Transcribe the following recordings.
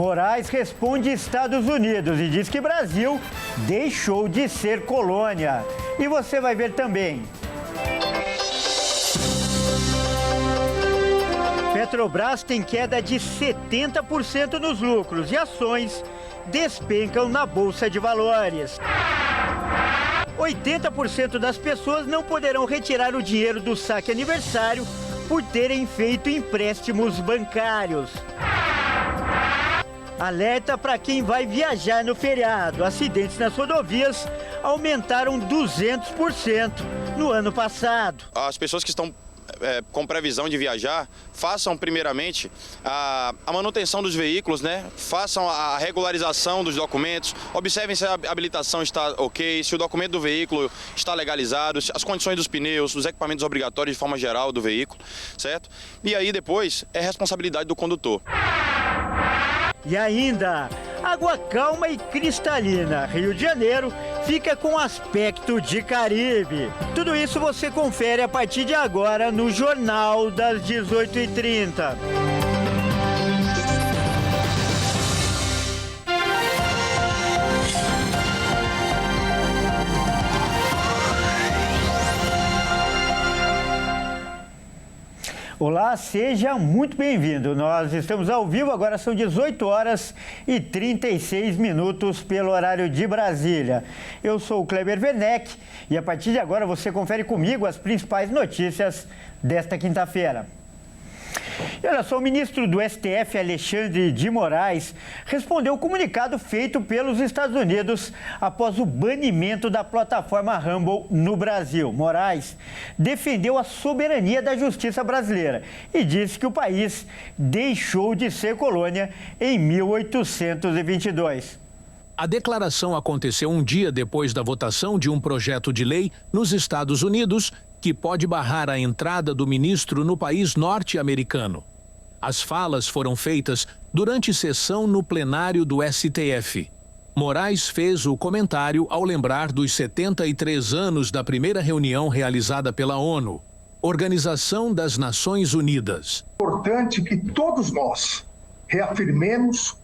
Moraes responde Estados Unidos e diz que Brasil deixou de ser colônia. E você vai ver também. Petrobras tem queda de 70% nos lucros e ações despencam na Bolsa de Valores. 80% das pessoas não poderão retirar o dinheiro do saque aniversário por terem feito empréstimos bancários. Alerta para quem vai viajar no feriado. Acidentes nas rodovias aumentaram 200% no ano passado. As pessoas que estão com previsão de viajar, façam primeiramente a manutenção dos veículos, né? Façam a regularização dos documentos, observem se a habilitação está ok, se o documento do veículo está legalizado, as condições dos pneus, os equipamentos obrigatórios de forma geral do veículo, certo? E aí depois é responsabilidade do condutor. E ainda, água calma e cristalina. Rio de Janeiro fica com aspecto de Caribe. Tudo isso você confere a partir de agora no Jornal das 18h30. Olá, seja muito bem-vindo. Nós estamos ao vivo, agora são 18h36 pelo horário de Brasília. Eu sou o Kleber Werneck e a partir de agora você confere comigo as principais notícias desta quinta-feira. E olha só, o ministro do STF, Alexandre de Moraes, respondeu o comunicado feito pelos Estados Unidos após o banimento da plataforma Rumble no Brasil. Moraes defendeu a soberania da justiça brasileira e disse que o país deixou de ser colônia em 1822. A declaração aconteceu um dia depois da votação de um projeto de lei nos Estados Unidos que pode barrar a entrada do ministro no país norte-americano. As falas foram feitas durante sessão no plenário do STF. Moraes fez o comentário ao lembrar dos 73 anos da primeira reunião realizada pela ONU, Organização das Nações Unidas. É importante que todos nós reafirmemos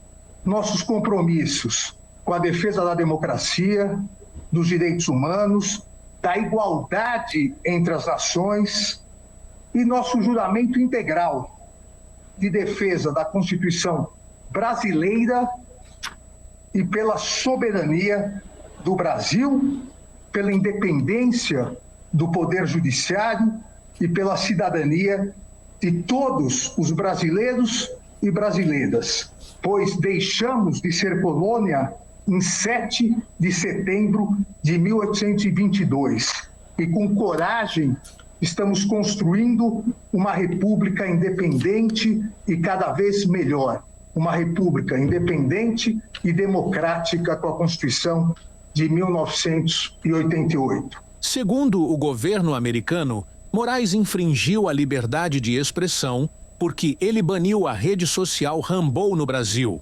nossos compromissos com a defesa da democracia, dos direitos humanos, da igualdade entre as nações e nosso juramento integral de defesa da Constituição brasileira e pela soberania do Brasil, pela independência do Poder Judiciário e pela cidadania de todos os brasileiros e brasileiras, pois deixamos de ser colônia em 7 de setembro de 1822. E com coragem estamos construindo uma república independente e cada vez melhor. Uma república independente e democrática com a Constituição de 1988. Segundo o governo americano, Moraes infringiu a liberdade de expressão porque ele baniu a rede social Rumble no Brasil.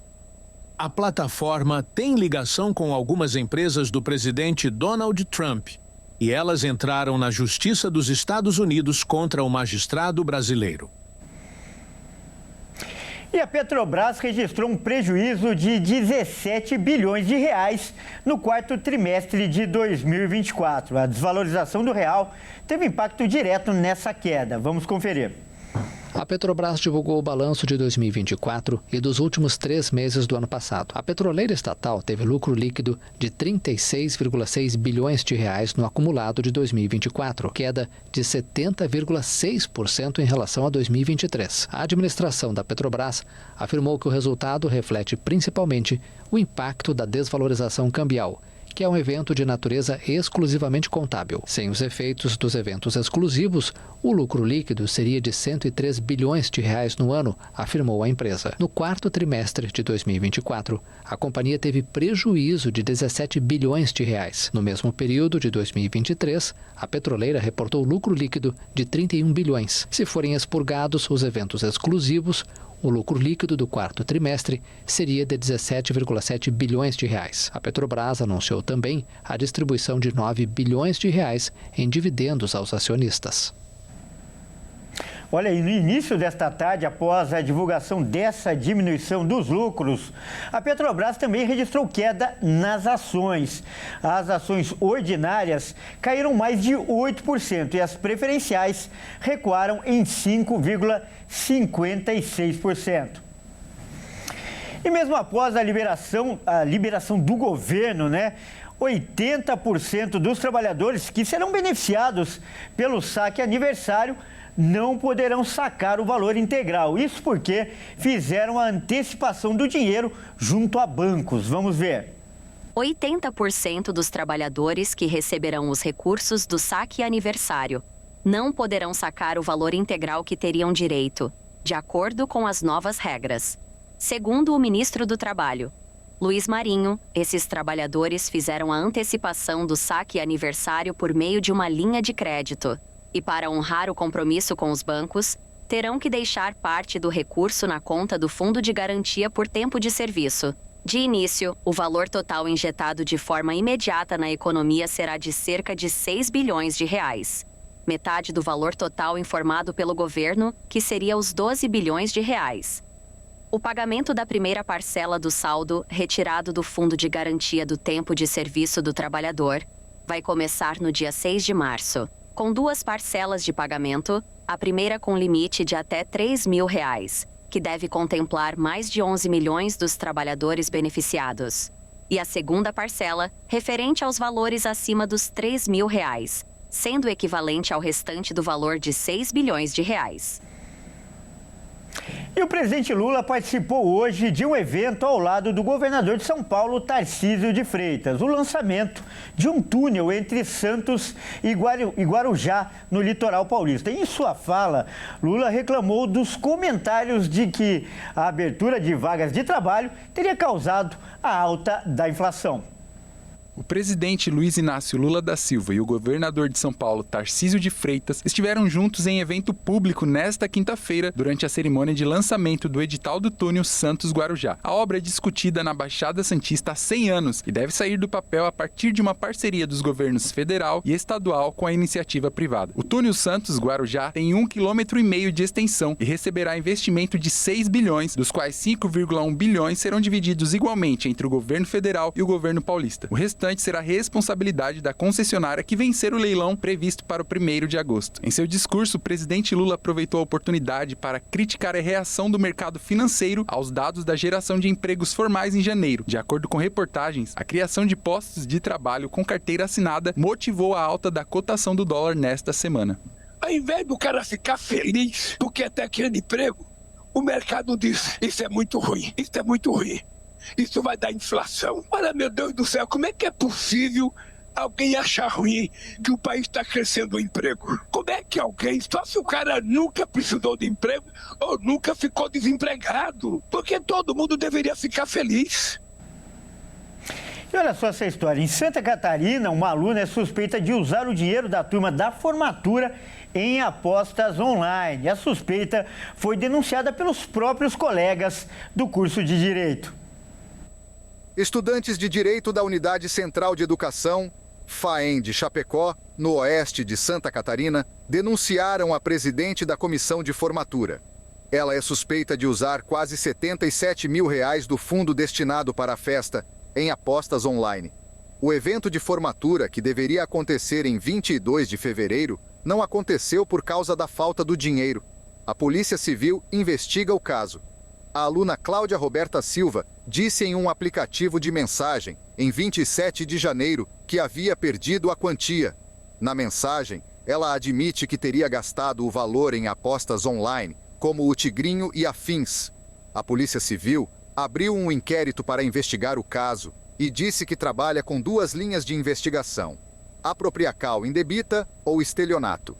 A plataforma tem ligação com algumas empresas do presidente Donald Trump e elas entraram na Justiça dos Estados Unidos contra o magistrado brasileiro. E a Petrobras registrou um prejuízo de 17 bilhões de reais no quarto trimestre de 2024. A desvalorização do real teve impacto direto nessa queda. Vamos conferir. A Petrobras divulgou o balanço de 2024 e dos últimos 3 meses do ano passado. A petroleira estatal teve lucro líquido de 36,6 bilhões de reais no acumulado de 2024, queda de 70,6% em relação a 2023. A administração da Petrobras afirmou que o resultado reflete principalmente o impacto da desvalorização cambial, que é um evento de natureza exclusivamente contábil. Sem os efeitos dos eventos exclusivos, o lucro líquido seria de 103 bilhões de reais no ano, afirmou a empresa. No quarto trimestre de 2024, a companhia teve prejuízo de 17 bilhões de reais. No mesmo período de 2023, a petroleira reportou lucro líquido de 31 bilhões. Se forem expurgados os eventos exclusivos, o lucro líquido do quarto trimestre seria de 17,7 bilhões de reais. A Petrobras anunciou também a distribuição de 9 bilhões de reais em dividendos aos acionistas. Olha aí, no início desta tarde, após a divulgação dessa diminuição dos lucros, a Petrobras também registrou queda nas ações. As ações ordinárias caíram mais de 8% e as preferenciais recuaram em 5,56%. E mesmo após a liberação do governo, 80% dos trabalhadores que serão beneficiados pelo saque aniversário não poderão sacar o valor integral. Isso porque fizeram a antecipação do dinheiro junto a bancos. Vamos ver. 80% dos trabalhadores que receberão os recursos do saque aniversário não poderão sacar o valor integral que teriam direito, de acordo com as novas regras. Segundo o ministro do Trabalho, Luiz Marinho, esses trabalhadores fizeram a antecipação do saque aniversário por meio de uma linha de crédito. E para honrar o compromisso com os bancos, terão que deixar parte do recurso na conta do Fundo de Garantia por tempo de serviço. De início, o valor total injetado de forma imediata na economia será de cerca de 6 bilhões de reais. Metade do valor total informado pelo governo, que seria os 12 bilhões de reais. O pagamento da primeira parcela do saldo, retirado do Fundo de Garantia do Tempo de Serviço do Trabalhador, vai começar no dia 6 de março. Com 2 parcelas de pagamento, a primeira com limite de até R$ 3.000, que deve contemplar mais de 11 milhões dos trabalhadores beneficiados. E a segunda parcela, referente aos valores acima dos R$ 3.000, sendo equivalente ao restante do valor de 6 bilhões de reais. E o presidente Lula participou hoje de um evento ao lado do governador de São Paulo, Tarcísio de Freitas, o lançamento de um túnel entre Santos e Guarujá, no litoral paulista. Em sua fala, Lula reclamou dos comentários de que a abertura de vagas de trabalho teria causado a alta da inflação. O presidente Luiz Inácio Lula da Silva e o governador de São Paulo, Tarcísio de Freitas, estiveram juntos em evento público nesta quinta-feira, durante a cerimônia de lançamento do edital do túnel Santos-Guarujá. A obra é discutida na Baixada Santista há 100 anos e deve sair do papel a partir de uma parceria dos governos federal e estadual com a iniciativa privada. O túnel Santos-Guarujá tem 1,5 km de extensão e receberá investimento de 6 bilhões, dos quais 5,1 bilhões serão divididos igualmente entre o governo federal e o governo paulista. O restante será responsabilidade da concessionária que vencer o leilão previsto para o 1º de agosto. Em seu discurso, o presidente Lula aproveitou a oportunidade para criticar a reação do mercado financeiro aos dados da geração de empregos formais em janeiro. De acordo com reportagens, a criação de postos de trabalho com carteira assinada motivou a alta da cotação do dólar nesta semana. Ao invés do cara ficar feliz porque está criando emprego, o mercado diz: isso é muito ruim, isso é muito ruim. Isso vai dar inflação. Olha, meu Deus do céu, como é que é possível alguém achar ruim que o país está crescendo o emprego? Como é que alguém, só se o cara nunca precisou de emprego ou nunca ficou desempregado? Porque todo mundo deveria ficar feliz. E olha só essa história. Em Santa Catarina, uma aluna é suspeita de usar o dinheiro da turma da formatura em apostas online. A suspeita foi denunciada pelos próprios colegas do curso de Direito. Estudantes de Direito da Unidade Central de Educação, FAEM de Chapecó, no oeste de Santa Catarina, denunciaram a presidente da comissão de formatura. Ela é suspeita de usar quase R$ 77 mil do fundo destinado para a festa em apostas online. O evento de formatura, que deveria acontecer em 22 de fevereiro, não aconteceu por causa da falta do dinheiro. A Polícia Civil investiga o caso. A aluna Cláudia Roberta Silva disse em um aplicativo de mensagem, em 27 de janeiro, que havia perdido a quantia. Na mensagem, ela admite que teria gastado o valor em apostas online, como o Tigrinho e afins. A Polícia Civil abriu um inquérito para investigar o caso e disse que trabalha com 2 linhas de investigação: apropriacal indebita ou estelionato.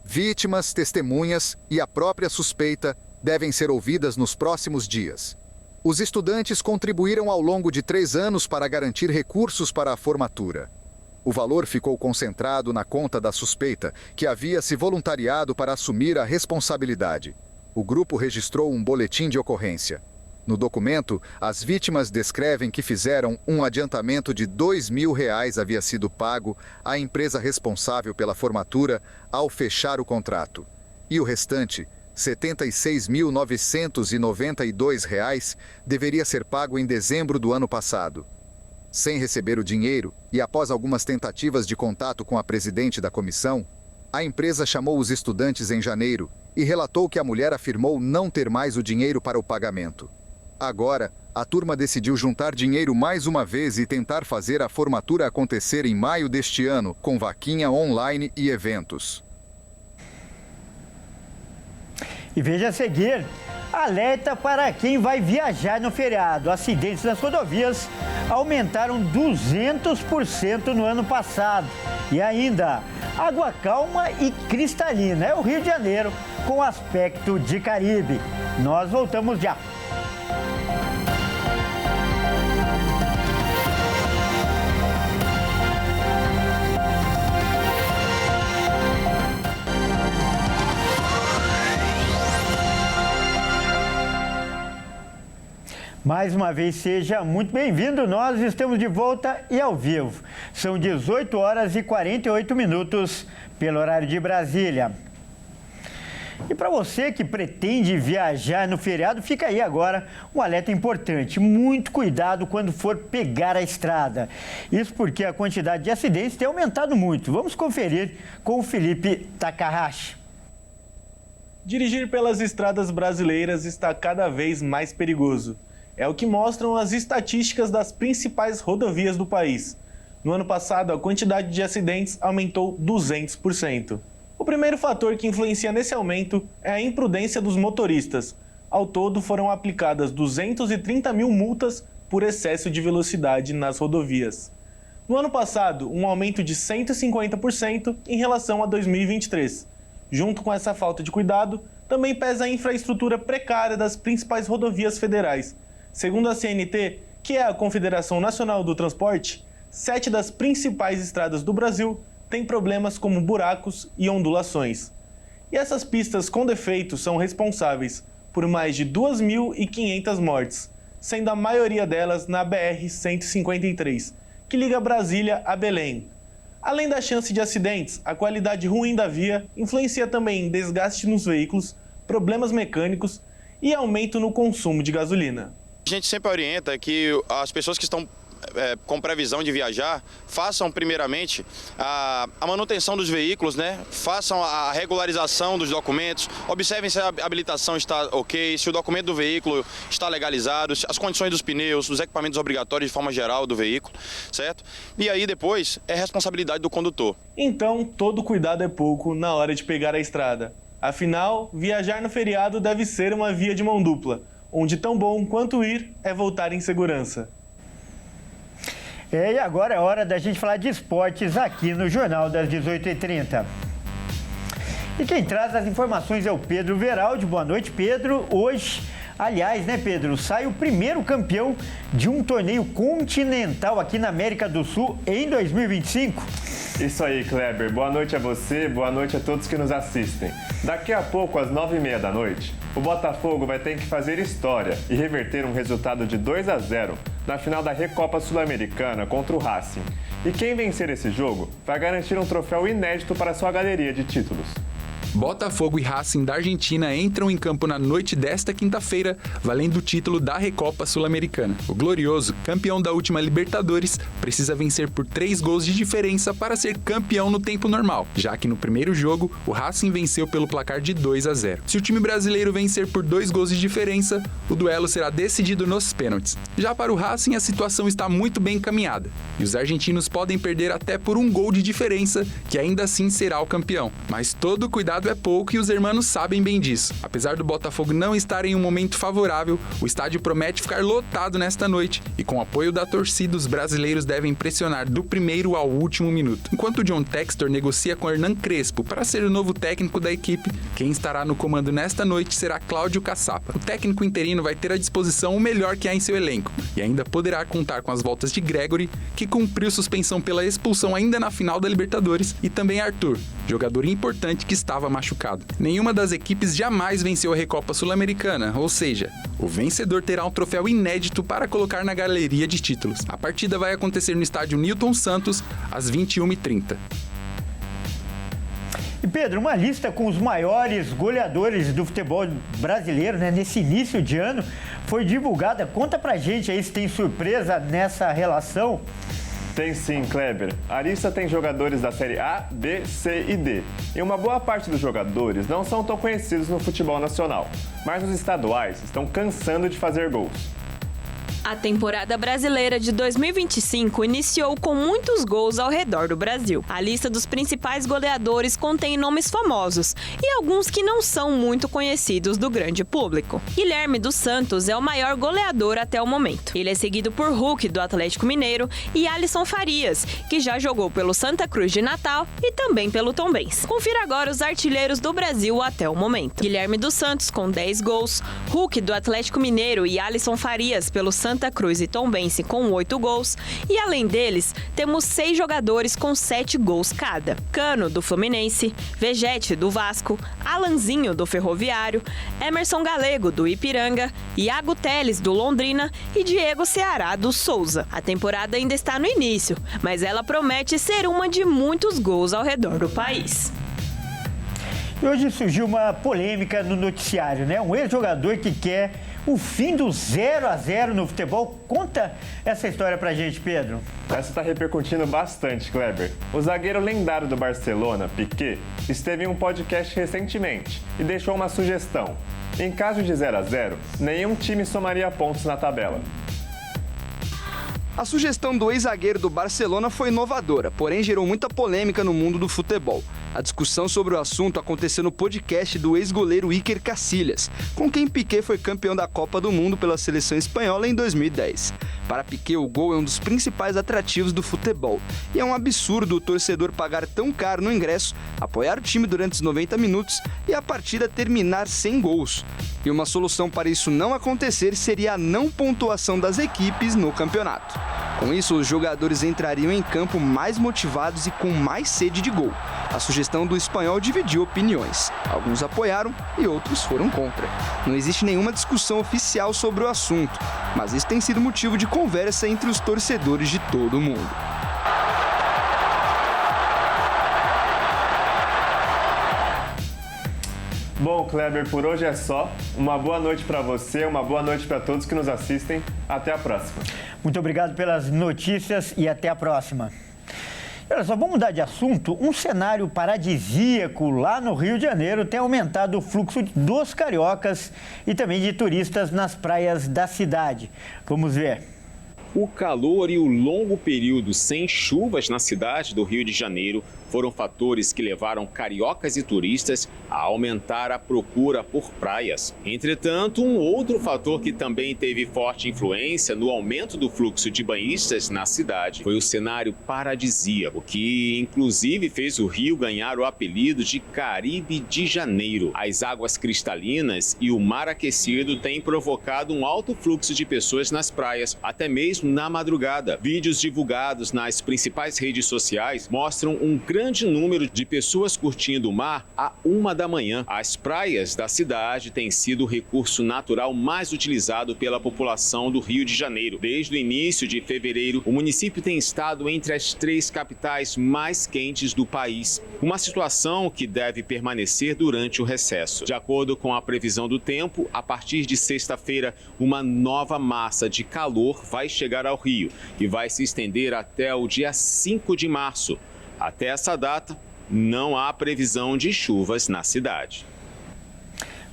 Vítimas, testemunhas e a própria suspeita devem ser ouvidas nos próximos dias. Os estudantes contribuíram ao longo de 3 anos para garantir recursos para a formatura. O valor ficou concentrado na conta da suspeita, que havia se voluntariado para assumir a responsabilidade. O grupo registrou um boletim de ocorrência. No documento, as vítimas descrevem que fizeram um adiantamento de R$ 2.000 havia sido pago à empresa responsável pela formatura ao fechar o contrato. e o restante, R$ 76.992, deveria ser pago em dezembro do ano passado. Sem receber o dinheiro e após algumas tentativas de contato com a presidente da comissão, a empresa chamou os estudantes em janeiro e relatou que a mulher afirmou não ter mais o dinheiro para o pagamento. Agora, a turma decidiu juntar dinheiro mais uma vez e tentar fazer a formatura acontecer em maio deste ano, com vaquinha online e eventos. E veja a seguir, alerta para quem vai viajar no feriado. Acidentes nas rodovias aumentaram 200% no ano passado. E ainda, água calma e cristalina. É o Rio de Janeiro com aspecto de Caribe. Nós voltamos já. Mais uma vez, seja muito bem-vindo. Nós estamos de volta e ao vivo. São 18 horas e 48 minutos pelo horário de Brasília. E para você que pretende viajar no feriado, fica aí agora um alerta importante. Muito cuidado quando for pegar a estrada. Isso porque a quantidade de acidentes tem aumentado muito. Vamos conferir com o Felipe Takahashi. Dirigir pelas estradas brasileiras está cada vez mais perigoso. É o que mostram as estatísticas das principais rodovias do país. No ano passado, a quantidade de acidentes aumentou 200%. O primeiro fator que influencia nesse aumento é a imprudência dos motoristas. Ao todo, foram aplicadas 230 mil multas por excesso de velocidade nas rodovias. No ano passado, um aumento de 150% em relação a 2023. Junto com essa falta de cuidado, também pesa a infraestrutura precária das principais rodovias federais. Segundo a CNT, que é a Confederação Nacional do Transporte, 7 das principais estradas do Brasil têm problemas como buracos e ondulações. E essas pistas com defeitos são responsáveis por mais de 2.500 mortes, sendo a maioria delas na BR-153, que liga Brasília a Belém. Além da chance de acidentes, a qualidade ruim da via influencia também em desgaste nos veículos, problemas mecânicos e aumento no consumo de gasolina. A gente sempre orienta que as pessoas que estão com previsão de viajar, façam primeiramente a manutenção dos veículos, né? Façam a regularização dos documentos, observem se a habilitação está ok, se o documento do veículo está legalizado, as condições dos pneus, os equipamentos obrigatórios de forma geral do veículo, certo? E aí depois é responsabilidade do condutor. Então, todo cuidado é pouco na hora de pegar a estrada. Afinal, viajar no feriado deve ser uma via de mão dupla, onde tão bom quanto ir é voltar em segurança. E agora é hora da gente falar de esportes aqui no Jornal das 18h30. E quem traz as informações é o Pedro Veraldi. Boa noite, Pedro. Hoje, aliás, né, Pedro, sai o primeiro campeão de um torneio continental aqui na América do Sul em 2025. Isso aí, Kleber. Boa noite a você, boa noite a todos que nos assistem. Daqui a pouco, às 9h30 da noite, o Botafogo vai ter que fazer história e reverter um resultado de 2-0 na final da Recopa Sul-Americana contra o Racing. E quem vencer esse jogo vai garantir um troféu inédito para sua galeria de títulos. Botafogo e Racing da Argentina entram em campo na noite desta quinta-feira, valendo o título da Recopa Sul-Americana. O glorioso, campeão da última Libertadores, precisa vencer por 3 gols de diferença para ser campeão no tempo normal, já que no primeiro jogo, o Racing venceu pelo placar de 2-0. Se o time brasileiro vencer por 2 gols de diferença, o duelo será decidido nos pênaltis. Já para o Racing, a situação está muito bem encaminhada, e os argentinos podem perder até por 1 gol de diferença, que ainda assim será o campeão. Mas todo cuidado é pouco e os hermanos sabem bem disso. Apesar do Botafogo não estar em um momento favorável, o estádio promete ficar lotado nesta noite e com o apoio da torcida, os brasileiros devem pressionar do primeiro ao último minuto. Enquanto John Textor negocia com Hernan Crespo para ser o novo técnico da equipe, quem estará no comando nesta noite será Cláudio Caçapa. O técnico interino vai ter à disposição o melhor que há em seu elenco e ainda poderá contar com as voltas de Gregory, que cumpriu suspensão pela expulsão ainda na final da Libertadores, e também Arthur, jogador importante que estava machucado. Nenhuma das equipes jamais venceu a Recopa Sul-Americana, ou seja, o vencedor terá um troféu inédito para colocar na galeria de títulos. A partida vai acontecer no estádio Newton Santos, às 21h30. E Pedro, uma lista com os maiores goleadores do futebol brasileiro, né, nesse início de ano foi divulgada. Conta pra gente aí se tem surpresa nessa relação. Tem sim, Kleber. A lista tem jogadores da Série A, B, C e D. E uma boa parte dos jogadores não são tão conhecidos no futebol nacional, mas os estaduais estão cansando de fazer gols. A temporada brasileira de 2025 iniciou com muitos gols ao redor do Brasil. A lista dos principais goleadores contém nomes famosos e alguns que não são muito conhecidos do grande público. Guilherme dos Santos é o maior goleador até o momento. Ele é seguido por Hulk, do Atlético Mineiro, e Alisson Farias, que já jogou pelo Santa Cruz de Natal e também pelo Tombense. Confira agora os artilheiros do Brasil até o momento. Guilherme dos Santos com 10 gols, Hulk do Atlético Mineiro e Alisson Farias pelo Santa Cruz e Tombense com 8 gols, e além deles, temos 6 jogadores com 7 gols cada. Cano, do Fluminense, Vegete, do Vasco, Alanzinho, do Ferroviário, Emerson Galego, do Ipiranga, Iago Teles, do Londrina e Diego Ceará, do Souza. A temporada ainda está no início, mas ela promete ser uma de muitos gols ao redor do país. E hoje surgiu uma polêmica no noticiário, né? Um ex-jogador que quer o fim do 0-0 no futebol. Conta essa história pra gente, Pedro. Essa está repercutindo bastante, Kleber. O zagueiro lendário do Barcelona, Piqué, esteve em um podcast recentemente e deixou uma sugestão. Em caso de 0-0, nenhum time somaria pontos na tabela. A sugestão do ex-zagueiro do Barcelona foi inovadora, porém gerou muita polêmica no mundo do futebol. A discussão sobre o assunto aconteceu no podcast do ex-goleiro Iker Casillas, com quem Piqué foi campeão da Copa do Mundo pela seleção espanhola em 2010. Para Piqué, o gol é um dos principais atrativos do futebol, e é um absurdo o torcedor pagar tão caro no ingresso, apoiar o time durante os 90 minutos e a partida terminar sem gols. E uma solução para isso não acontecer seria a não pontuação das equipes no campeonato. Com isso, os jogadores entrariam em campo mais motivados e com mais sede de gol. A sugestão do espanhol dividiu opiniões. Alguns apoiaram e outros foram contra. Não existe nenhuma discussão oficial sobre o assunto, mas isso tem sido motivo de conversa entre os torcedores de todo o mundo. Bom, Kleber, por hoje é só. Uma boa noite para você, uma boa noite para todos que nos assistem. Até a próxima. Muito obrigado pelas notícias e até a próxima. Olha só, vamos mudar de assunto. Um cenário paradisíaco lá no Rio de Janeiro tem aumentado o fluxo dos cariocas e também de turistas nas praias da cidade. Vamos ver. O calor e o longo período sem chuvas na cidade do Rio de Janeiro foram fatores que levaram cariocas e turistas a aumentar a procura por praias. Entretanto, um outro fator que também teve forte influência no aumento do fluxo de banhistas na cidade foi o cenário paradisíaco, que inclusive fez o Rio ganhar o apelido de Caribe de Janeiro. As águas cristalinas e o mar aquecido têm provocado um alto fluxo de pessoas nas praias, até mesmo na madrugada. Vídeos divulgados nas principais redes sociais mostram um grande número de pessoas curtindo o mar à 1 da manhã. As praias da cidade têm sido o recurso natural mais utilizado pela população do Rio de Janeiro. Desde o início de fevereiro, o município tem estado entre as 3 capitais mais quentes do país, uma situação que deve permanecer durante o recesso. De acordo com a previsão do tempo, a partir de sexta-feira, uma nova massa de calor vai chegar ao Rio e vai se estender até o dia 5 de março. Até essa data, não há previsão de chuvas na cidade.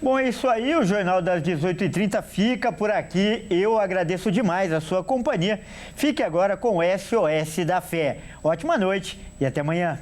Bom, é isso aí. O Jornal das 18h30 fica por aqui. Eu agradeço demais a sua companhia. Fique agora com o SOS da Fé. Ótima noite e até amanhã.